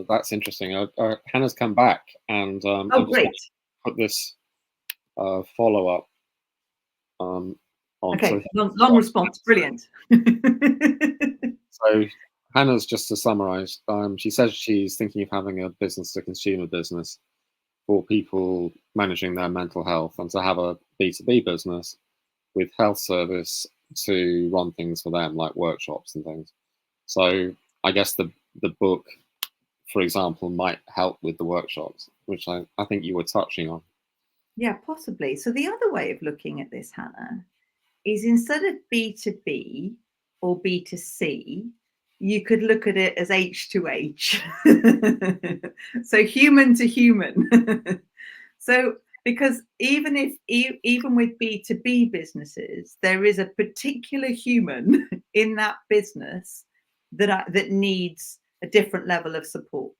that's interesting. Hannah's come back, and Oh, I just great. want to put this follow up on. Okay, So, long response, brilliant. so Hannah's, just to summarize, she says she's thinking of having a business to consumer business for people managing their mental health, and to have a B2B business with health service to run things for them, like workshops and things. So I guess the book, for example, might help with the workshops, which I think you were touching on. Yeah, possibly. So the other way of looking at this, Hannah, is instead of B2B or B2C, you could look at it as H2H. So human to human. So because even with B2B businesses, there is a particular human in that business that needs a different level of support.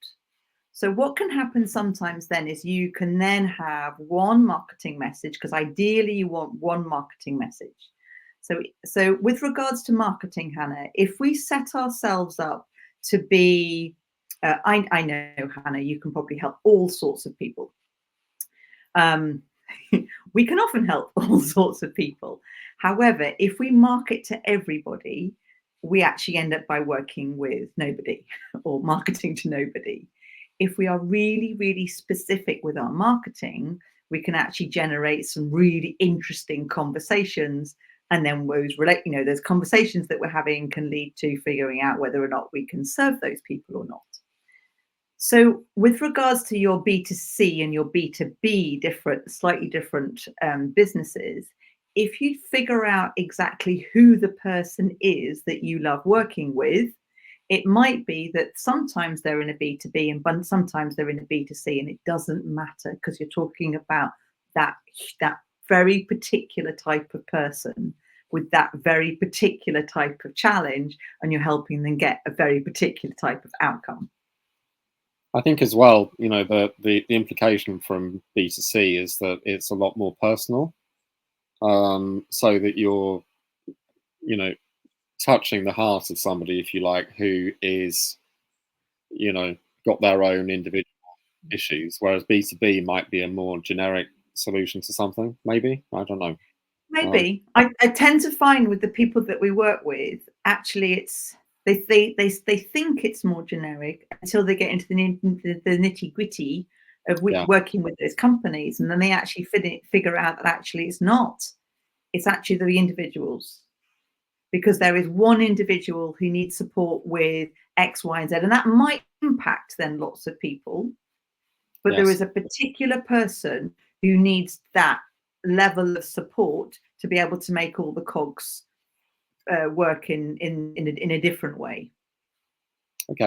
So what can happen sometimes then is you can then have one marketing message, because ideally you want one marketing message. So with regards to marketing, Hannah, if we set ourselves up to be, I know, Hannah, you can probably help all sorts of people. We can often help all sorts of people. However, if we market to everybody, we actually end up by working with nobody or marketing to nobody. If we are really, really specific with our marketing, we can actually generate some really interesting conversations. And then those conversations that we're having can lead to figuring out whether or not we can serve those people or not. So with regards to your B2C and your B2B, slightly different businesses, if you figure out exactly who the person is that you love working with, it might be that sometimes they're in a B2B and sometimes they're in a B2C, and it doesn't matter, because you're talking about that very particular type of person with that very particular type of challenge, and you're helping them get a very particular type of outcome. I think as well, the implication from B2C is that it's a lot more personal, so that you're, touching the heart of somebody, if you like, who is, got their own individual issues, whereas B2B might be a more generic solution to something, maybe. I don't know. Maybe. I tend to find with the people that we work with, actually they think it's more generic until they get into the nitty-gritty of working with those companies, and then they actually figure out that actually it's not. It's actually the individuals, because there is one individual who needs support with X, Y, and Z, and that might impact then lots of people, but there is a particular person who needs that level of support to be able to make all the cogs work in a different way. Okay.